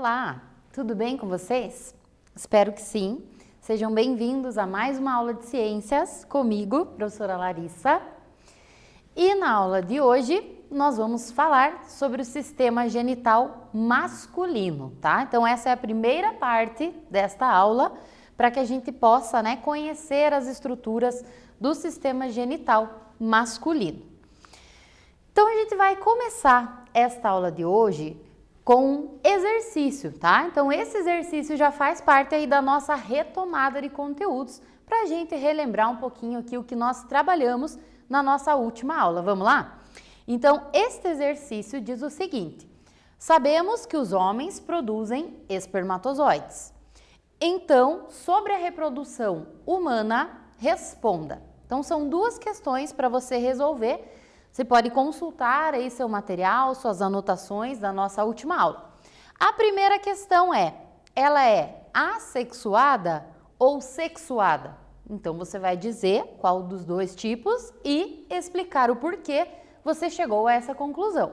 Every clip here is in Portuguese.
Olá, tudo bem com vocês? Espero que sim. Sejam bem-vindos a mais uma aula de ciências comigo, professora Larissa. E na aula de hoje nós vamos falar sobre o sistema genital masculino, tá? Então essa é a primeira parte desta aula para que a gente possa, conhecer as estruturas do sistema genital masculino. Então a gente vai começar esta aula de hoje com um exercício, tá? Então esse exercício já faz parte aí da nossa retomada de conteúdos para a gente relembrar um pouquinho aqui o que nós trabalhamos na nossa última aula. Vamos lá? Então este exercício diz o seguinte: sabemos que os homens produzem espermatozoides. Então, sobre a reprodução humana, responda. Então são duas questões para você resolver. Você pode consultar aí seu material, suas anotações da nossa última aula. A primeira questão ela é assexuada ou sexuada? Então você vai dizer qual dos dois tipos e explicar o porquê você chegou a essa conclusão.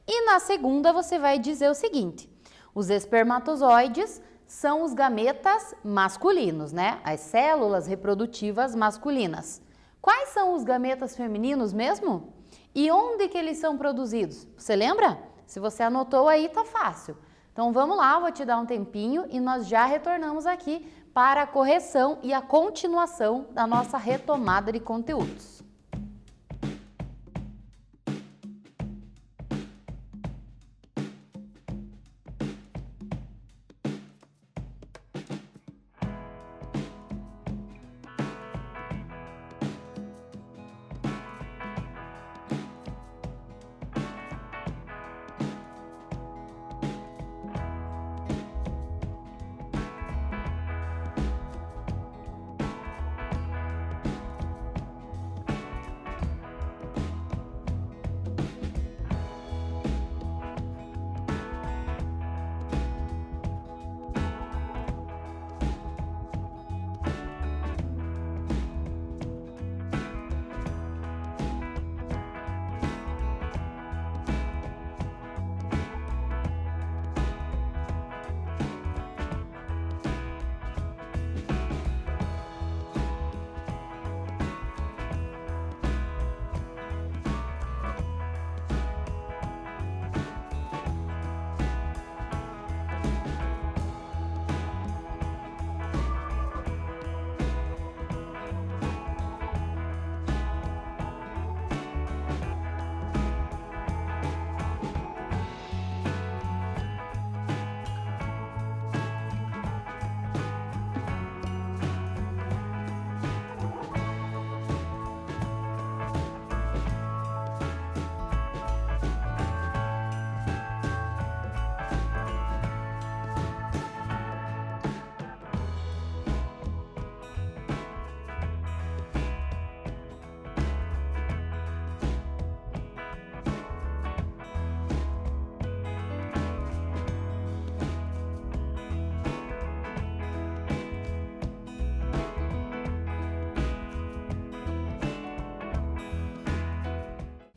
E na segunda você vai dizer o seguinte: os espermatozoides são os gametas masculinos, as células reprodutivas masculinas. Quais são os gametas femininos mesmo? E onde que eles são produzidos? Você lembra? Se você anotou aí, tá fácil. Então vamos lá, vou te dar um tempinho e nós já retornamos aqui para a correção e a continuação da nossa retomada de conteúdos.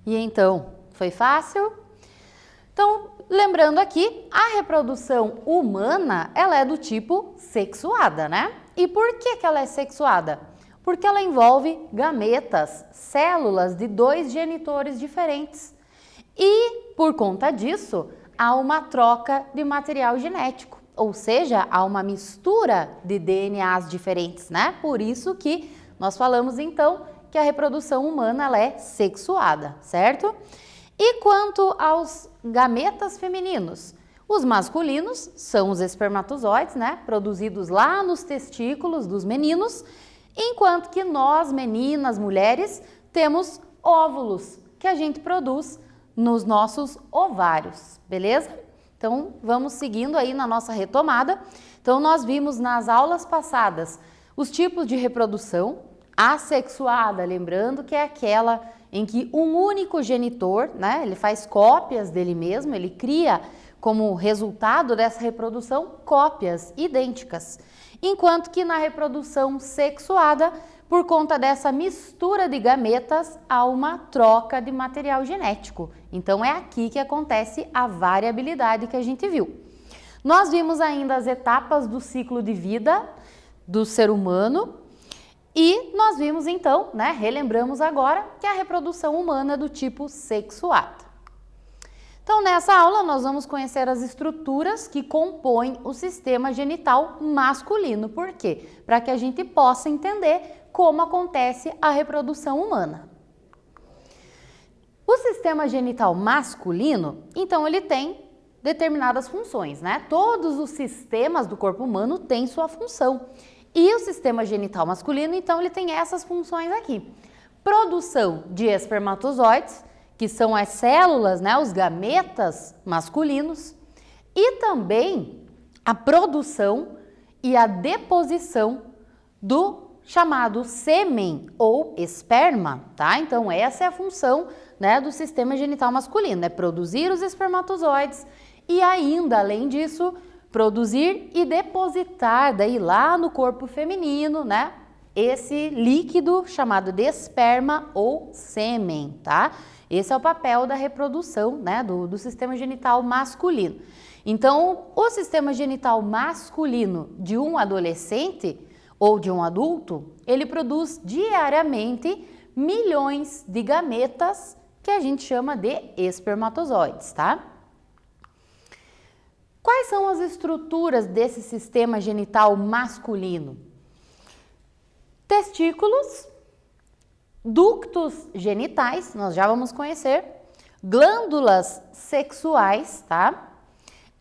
E então, foi fácil? Então, lembrando aqui, a reprodução humana, ela é do tipo sexuada, E por que ela é sexuada? Porque ela envolve gametas, células de dois genitores diferentes. E, por conta disso, há uma troca de material genético, ou seja, há uma mistura de DNAs diferentes, Por isso que nós falamos, então, que a reprodução humana ela é sexuada, certo? E quanto aos gametas femininos? Os masculinos são os espermatozoides, produzidos lá nos testículos dos meninos, enquanto que nós, meninas, mulheres, temos óvulos que a gente produz nos nossos ovários, beleza? Então, vamos seguindo aí na nossa retomada. Então, nós vimos nas aulas passadas os tipos de reprodução. Assexuada, lembrando que é aquela em que um único genitor, ele faz cópias dele mesmo, ele cria como resultado dessa reprodução cópias idênticas. Enquanto que na reprodução sexuada, por conta dessa mistura de gametas, há uma troca de material genético. Então é aqui que acontece a variabilidade que a gente viu. Nós vimos ainda as etapas do ciclo de vida do ser humano e nós vimos então, né, relembramos agora que a reprodução humana é do tipo sexuada. Então, nessa aula, nós vamos conhecer as estruturas que compõem o sistema genital masculino. Por quê? Para que a gente possa entender como acontece a reprodução humana. O sistema genital masculino, então, ele tem determinadas funções, né? Todos os sistemas do corpo humano têm sua função. E o sistema genital masculino, então, ele tem essas funções aqui. Produção de espermatozoides, que são as células, né, os gametas masculinos, e também a produção e a deposição do chamado sêmen ou esperma, tá? Então essa é a função, né, do sistema genital masculino, é produzir os espermatozoides e ainda, além disso, produzir e depositar daí lá no corpo feminino, né, esse líquido chamado de esperma ou sêmen, tá? Esse é o papel da reprodução, né, do sistema genital masculino. Então, o sistema genital masculino de um adolescente ou de um adulto, ele produz diariamente milhões de gametas que a gente chama de espermatozoides, tá? Quais são as estruturas desse sistema genital masculino? Testículos, ductos genitais, nós já vamos conhecer, glândulas sexuais, tá?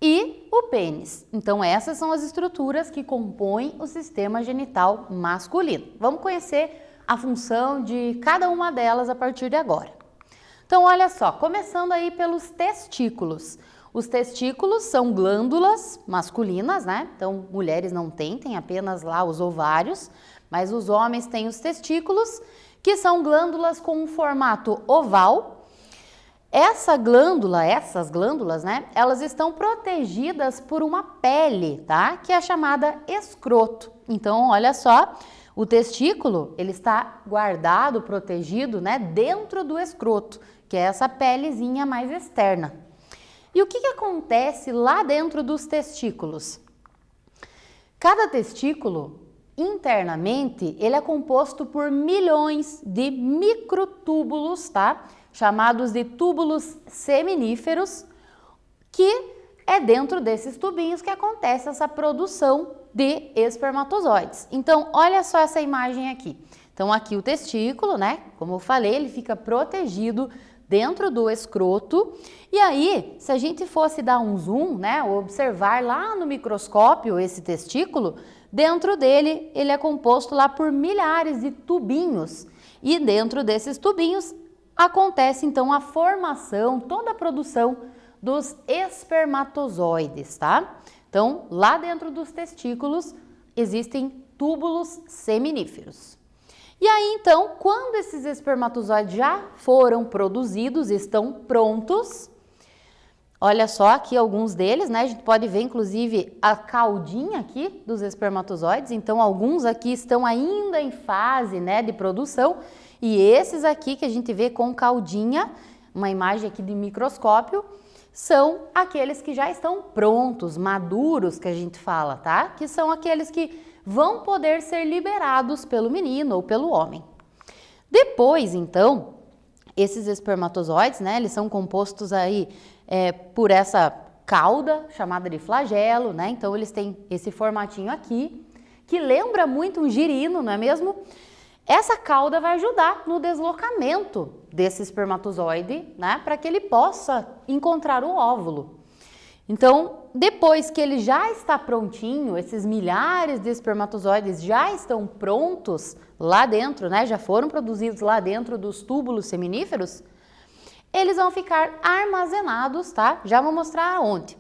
E o pênis. Então essas são as estruturas que compõem o sistema genital masculino. Vamos conhecer a função de cada uma delas a partir de agora. Então olha só, começando aí pelos testículos. Os testículos são glândulas masculinas, né? Então mulheres não têm, tem apenas lá os ovários, mas os homens têm os testículos, que são glândulas com um formato oval. Essas glândulas, né, elas estão protegidas por uma pele, tá? Que é a chamada escroto. Então, olha só, o testículo, ele está guardado, protegido, né, dentro do escroto, que é essa pelezinha mais externa. E o que acontece lá dentro dos testículos? Cada testículo, internamente, ele é composto por milhões de microtúbulos, tá? Chamados de túbulos seminíferos, que é dentro desses tubinhos que acontece essa produção de espermatozoides. Então, olha só essa imagem aqui. Então, aqui o testículo, né? Como eu falei, ele fica protegido dentro do escroto. E aí, se a gente fosse dar um zoom, né? Observar lá no microscópio esse testículo, dentro dele, ele é composto lá por milhares de tubinhos. E dentro desses tubinhos, acontece então a formação, toda a produção dos espermatozoides, tá? Então, lá dentro dos testículos, existem túbulos seminíferos. E aí, então, quando esses espermatozoides já foram produzidos, estão prontos, olha só aqui alguns deles, né? A gente pode ver, inclusive, a caudinha aqui dos espermatozoides. Então, alguns aqui estão ainda em fase, né, de produção. E esses aqui que a gente vê com caudinha, uma imagem aqui de microscópio, são aqueles que já estão prontos, maduros, que a gente fala, tá? Que são aqueles que vão poder ser liberados pelo menino ou pelo homem. Depois, então, esses espermatozoides, né, eles são compostos aí por essa cauda chamada de flagelo, né? Então eles têm esse formatinho aqui, que lembra muito um girino, não é mesmo? Essa cauda vai ajudar no deslocamento desse espermatozoide, né, para que ele possa encontrar o óvulo. Então, depois que ele já está prontinho, esses milhares de espermatozoides já estão prontos lá dentro, né, já foram produzidos lá dentro dos túbulos seminíferos, eles vão ficar armazenados, tá? Já vou mostrar aonde.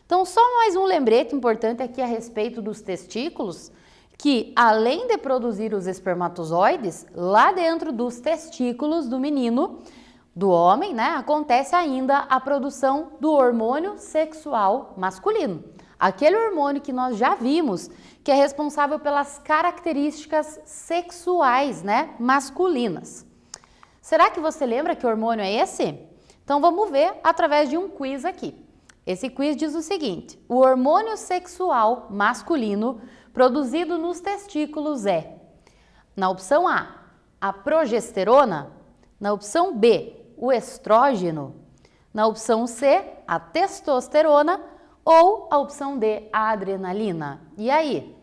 Então, só mais um lembrete importante aqui a respeito dos testículos, que além de produzir os espermatozoides, lá dentro dos testículos do menino, do homem, né, acontece ainda a produção do hormônio sexual masculino. Aquele hormônio que nós já vimos, que é responsável pelas características sexuais, né, masculinas. Será que você lembra que hormônio é esse? Então vamos ver através de um quiz aqui. Esse quiz diz o seguinte: o hormônio sexual masculino produzido nos testículos é, na opção A progesterona, na opção B, o estrógeno, na opção C, a testosterona ou a opção D, a adrenalina. E aí?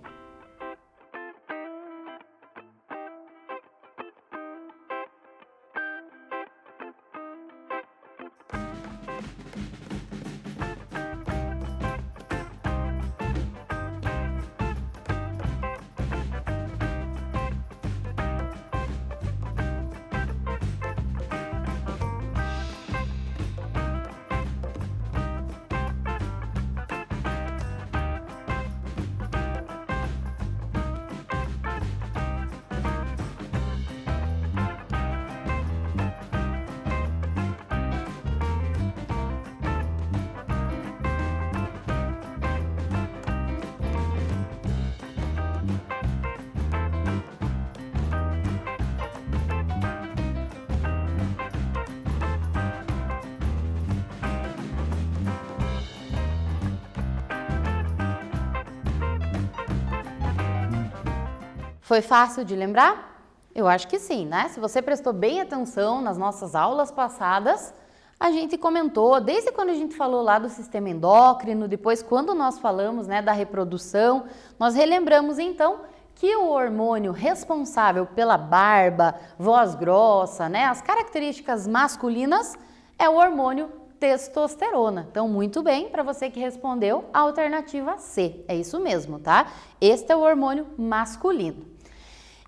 Foi fácil de lembrar? Eu acho que sim, né? Se você prestou bem atenção nas nossas aulas passadas, a gente comentou, desde quando a gente falou lá do sistema endócrino, depois quando nós falamos, né, da reprodução, nós relembramos então que o hormônio responsável pela barba, voz grossa, né, as características masculinas é o hormônio testosterona. Então, muito bem, para você que respondeu a alternativa C, é isso mesmo, tá? Este é o hormônio masculino.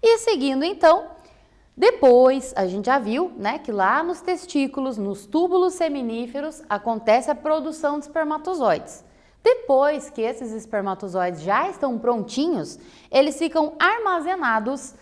E seguindo então, depois a gente já viu, né, que lá nos testículos, nos túbulos seminíferos, acontece a produção de espermatozoides. Depois que esses espermatozoides já estão prontinhos, eles ficam armazenados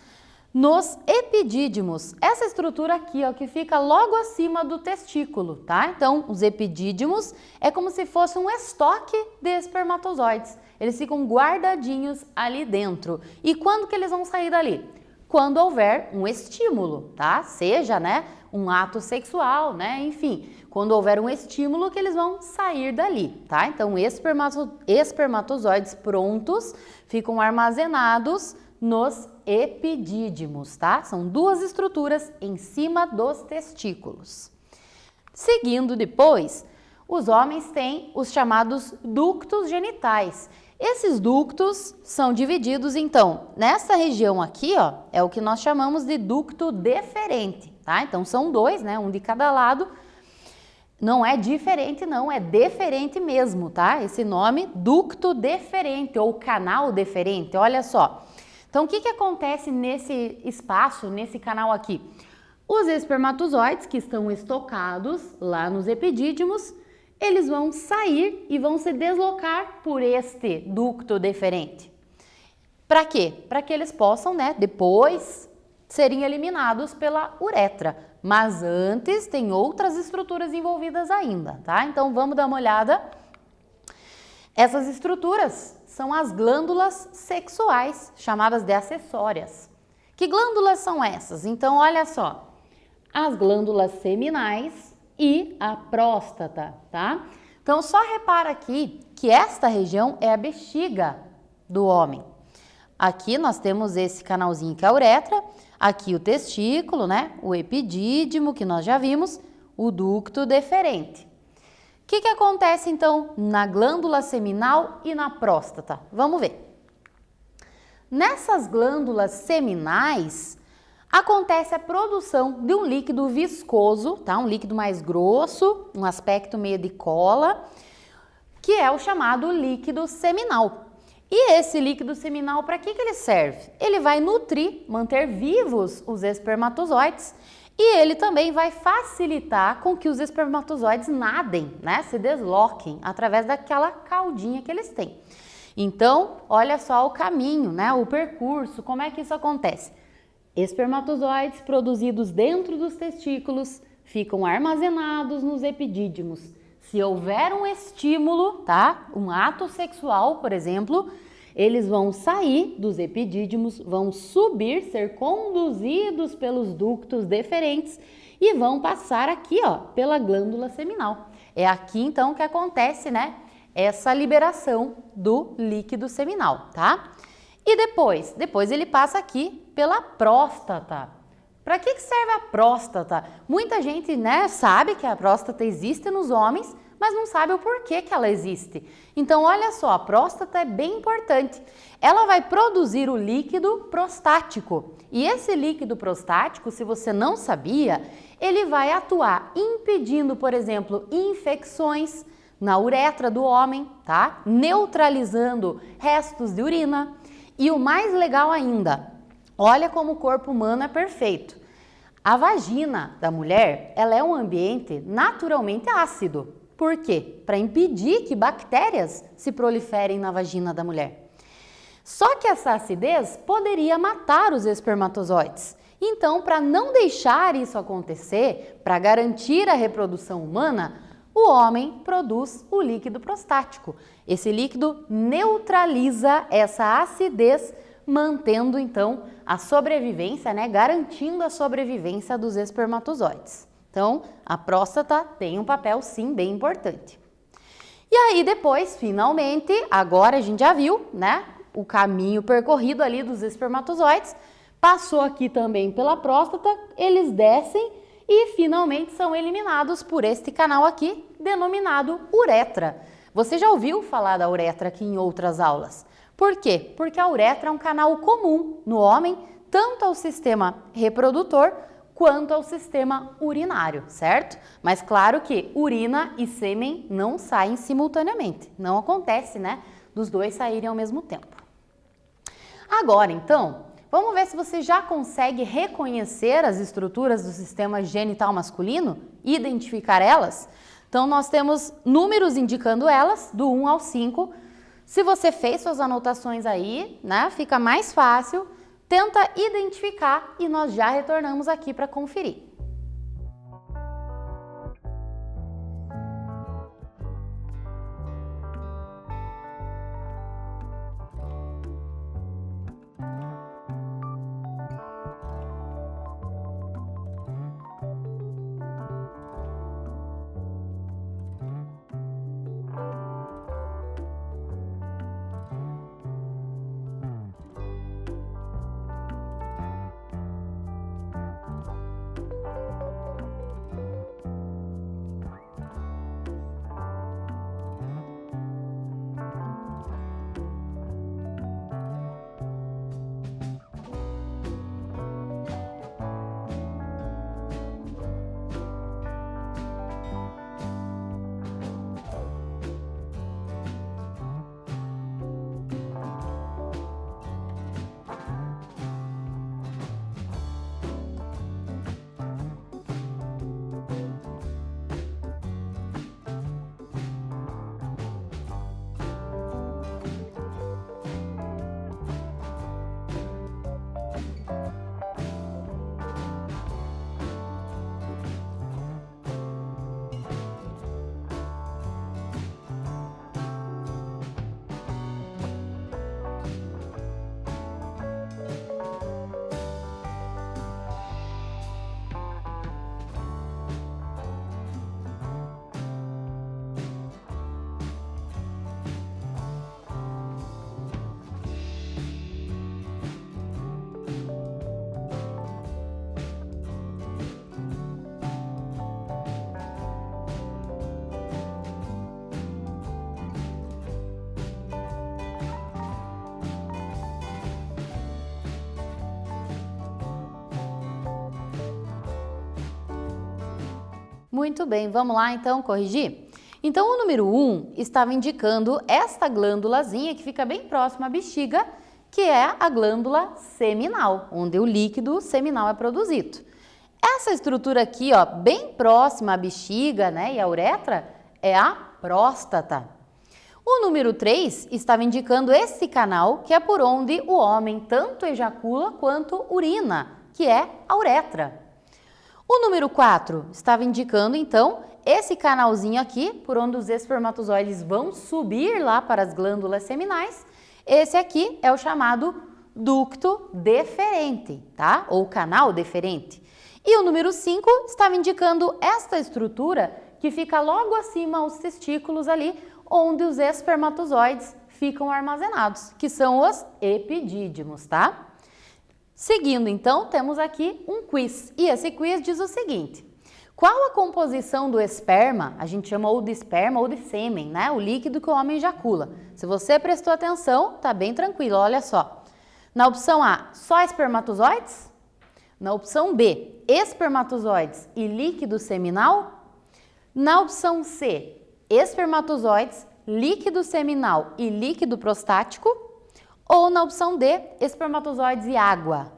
nos epidídimos. Essa estrutura aqui, ó, que fica logo acima do testículo, tá? Então, os epidídimos é como se fosse um estoque de espermatozoides. Eles ficam guardadinhos ali dentro. E quando que eles vão sair dali? Quando houver um estímulo, tá? Seja, né, um ato sexual, né, enfim, quando houver um estímulo que eles vão sair dali, tá? Então, espermatozoides prontos ficam armazenados nos epidídimos, tá? São duas estruturas em cima dos testículos. Seguindo depois, os homens têm os chamados ductos genitais. Esses ductos são divididos, então, nessa região aqui, ó, é o que nós chamamos de ducto deferente, tá? Então, são dois, né, um de cada lado. Não é diferente, não, é deferente mesmo, tá? Esse nome, ducto deferente ou canal deferente, olha só. Então, o que acontece nesse espaço, nesse canal aqui? Os espermatozoides que estão estocados lá nos epidídimos, eles vão sair e vão se deslocar por este ducto deferente. Para quê? Para que eles possam, né, depois serem eliminados pela uretra. Mas antes tem outras estruturas envolvidas ainda, tá? Então vamos dar uma olhada. Essas estruturas são as glândulas sexuais, chamadas de acessórias. Que glândulas são essas? Então olha só, as glândulas seminais e a próstata, tá? Então só repara aqui que esta região é a bexiga do homem. Aqui nós temos esse canalzinho que é a uretra, aqui o testículo, né? O epidídimo que nós já vimos, o ducto deferente. O que acontece então na glândula seminal e na próstata? Vamos ver. Nessas glândulas seminais, acontece a produção de um líquido viscoso, tá? Um líquido mais grosso, um aspecto meio de cola, que é o chamado líquido seminal. E esse líquido seminal, para que ele serve? Ele vai nutrir, manter vivos os espermatozoides e ele também vai facilitar com que os espermatozoides nadem, né? Se desloquem através daquela caudinha que eles têm. Então, olha só o caminho, né? O percurso, como é que isso acontece? Espermatozoides produzidos dentro dos testículos ficam armazenados nos epidídimos. Se houver um estímulo, tá? Um ato sexual, por exemplo, eles vão sair dos epidídimos, vão subir, ser conduzidos pelos ductos deferentes e vão passar aqui, ó, pela glândula seminal. É aqui então que acontece, né, essa liberação do líquido seminal, tá? E depois ele passa aqui pela próstata. Para que serve a próstata? Muita gente, né, sabe que a próstata existe nos homens, mas não sabe o porquê que ela existe. Então, olha só, a próstata é bem importante. Ela vai produzir o líquido prostático. E esse líquido prostático, se você não sabia, ele vai atuar impedindo, por exemplo, infecções na uretra do homem, tá? Neutralizando restos de urina. E o mais legal ainda, olha como o corpo humano é perfeito. A vagina da mulher, ela é um ambiente naturalmente ácido. Por quê? Para impedir que bactérias se proliferem na vagina da mulher. Só que essa acidez poderia matar os espermatozoides. Então, para não deixar isso acontecer, para garantir a reprodução humana, o homem produz o líquido prostático. Esse líquido neutraliza essa acidez, mantendo então a sobrevivência, né, garantindo a sobrevivência dos espermatozoides. Então, a próstata tem um papel sim bem importante. E aí depois, finalmente, agora a gente já viu, né, o caminho percorrido ali dos espermatozoides, passou aqui também pela próstata, eles descem e finalmente são eliminados por este canal aqui, denominado uretra. Você já ouviu falar da uretra aqui em outras aulas? Por quê? Porque a uretra é um canal comum no homem, tanto ao sistema reprodutor quanto ao sistema urinário, certo? Mas claro que urina e sêmen não saem simultaneamente. Não acontece, né, dos dois saírem ao mesmo tempo. Agora, então, vamos ver se você já consegue reconhecer as estruturas do sistema genital masculino e identificar elas. Então, nós temos números indicando elas, do 1 ao 5. Se você fez suas anotações aí, né, fica mais fácil. Tenta identificar e nós já retornamos aqui para conferir. Muito bem, vamos lá então corrigir? Então o número 1 estava indicando esta glândulazinha que fica bem próxima à bexiga, que é a glândula seminal, onde o líquido seminal é produzido. Essa estrutura aqui, ó, bem próxima à bexiga, né, e à uretra, é a próstata. O número 3 estava indicando esse canal, que é por onde o homem tanto ejacula quanto urina, que é a uretra. O número 4 estava indicando, então, esse canalzinho aqui, por onde os espermatozoides vão subir lá para as glândulas seminais. Esse aqui é o chamado ducto deferente, tá? Ou canal deferente. E o número 5 estava indicando esta estrutura que fica logo acima aos testículos ali, onde os espermatozoides ficam armazenados, que são os epidídimos, tá? Seguindo, então, temos aqui um quiz. E esse quiz diz o seguinte: qual a composição do esperma? A gente chama ou de esperma ou de sêmen, né? O líquido que o homem ejacula. Se você prestou atenção, tá bem tranquilo, olha só. Na opção A, só espermatozoides? Na opção B, espermatozoides e líquido seminal? Na opção C, espermatozoides, líquido seminal e líquido prostático? Ou na opção D, espermatozoides e água?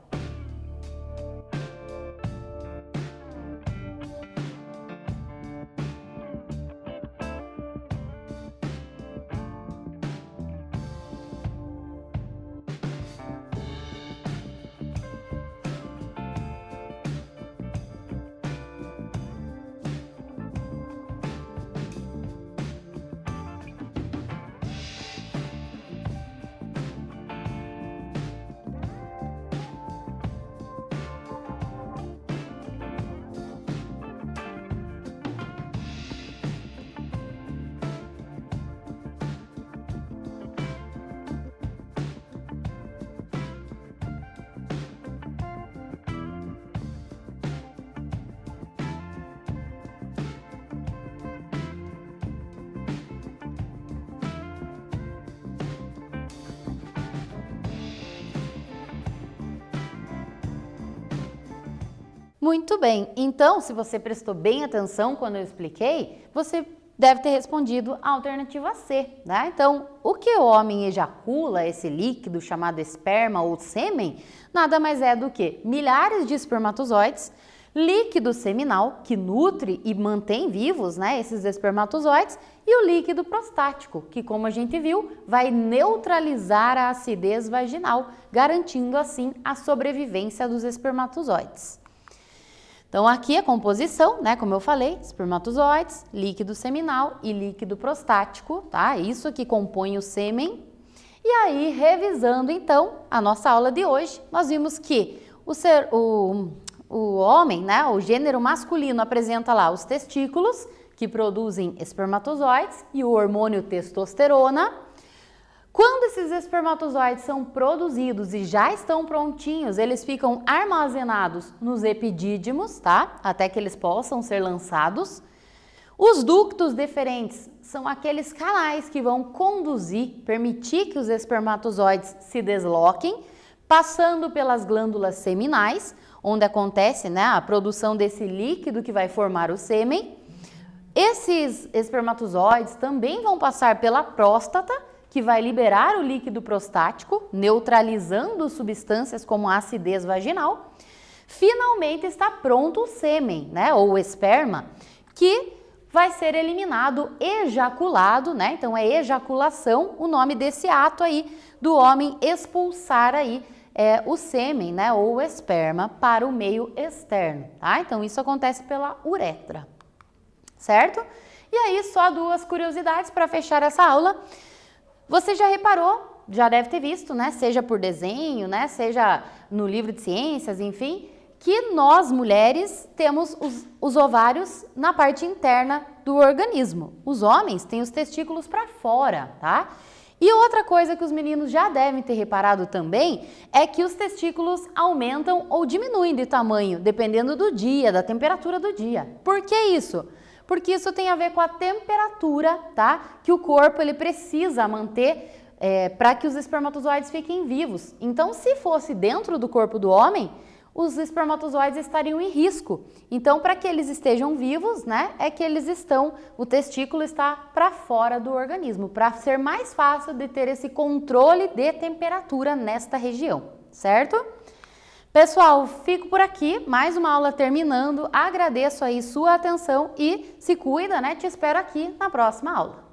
Muito bem, então se você prestou bem atenção quando eu expliquei, você deve ter respondido a alternativa C, né? Então, o que o homem ejacula, esse líquido chamado esperma ou sêmen, nada mais é do que milhares de espermatozoides, líquido seminal, que nutre e mantém vivos, né, esses espermatozoides, e o líquido prostático, que, como a gente viu, vai neutralizar a acidez vaginal, garantindo assim a sobrevivência dos espermatozoides. Então, aqui a composição, né, como eu falei, espermatozoides, líquido seminal e líquido prostático, tá? Isso que compõe o sêmen. E aí, revisando então a nossa aula de hoje, nós vimos que o homem, né, o gênero masculino apresenta lá os testículos, que produzem espermatozoides, e o hormônio testosterona. Quando esses espermatozoides são produzidos e já estão prontinhos, eles ficam armazenados nos epidídimos, tá? Até que eles possam ser lançados. Os ductos deferentes são aqueles canais que vão conduzir, permitir que os espermatozoides se desloquem, passando pelas glândulas seminais, onde acontece, né, a produção desse líquido que vai formar o sêmen. Esses espermatozoides também vão passar pela próstata, que vai liberar o líquido prostático, neutralizando substâncias como a acidez vaginal. Finalmente está pronto o sêmen, né, ou o esperma, que vai ser eliminado, ejaculado, né? Então é ejaculação o nome desse ato aí do homem expulsar aí o sêmen, né, ou o esperma para o meio externo, tá? Então isso acontece pela uretra, certo? E aí só duas curiosidades para fechar essa aula. Você já reparou, já deve ter visto, né, seja por desenho, né, seja no livro de ciências, enfim, que nós mulheres temos os ovários na parte interna do organismo. Os homens têm os testículos para fora, tá? E outra coisa que os meninos já devem ter reparado também é que os testículos aumentam ou diminuem de tamanho, dependendo do dia, da temperatura do dia. Por que isso? Porque isso tem a ver com a temperatura, tá? Que o corpo ele precisa manter para que os espermatozoides fiquem vivos. Então, se fosse dentro do corpo do homem, os espermatozoides estariam em risco. Então, para que eles estejam vivos, né, é que o testículo está para fora do organismo, para ser mais fácil de ter esse controle de temperatura nesta região, certo? Pessoal, fico por aqui, mais uma aula terminando, agradeço aí sua atenção e se cuida, né? Te espero aqui na próxima aula.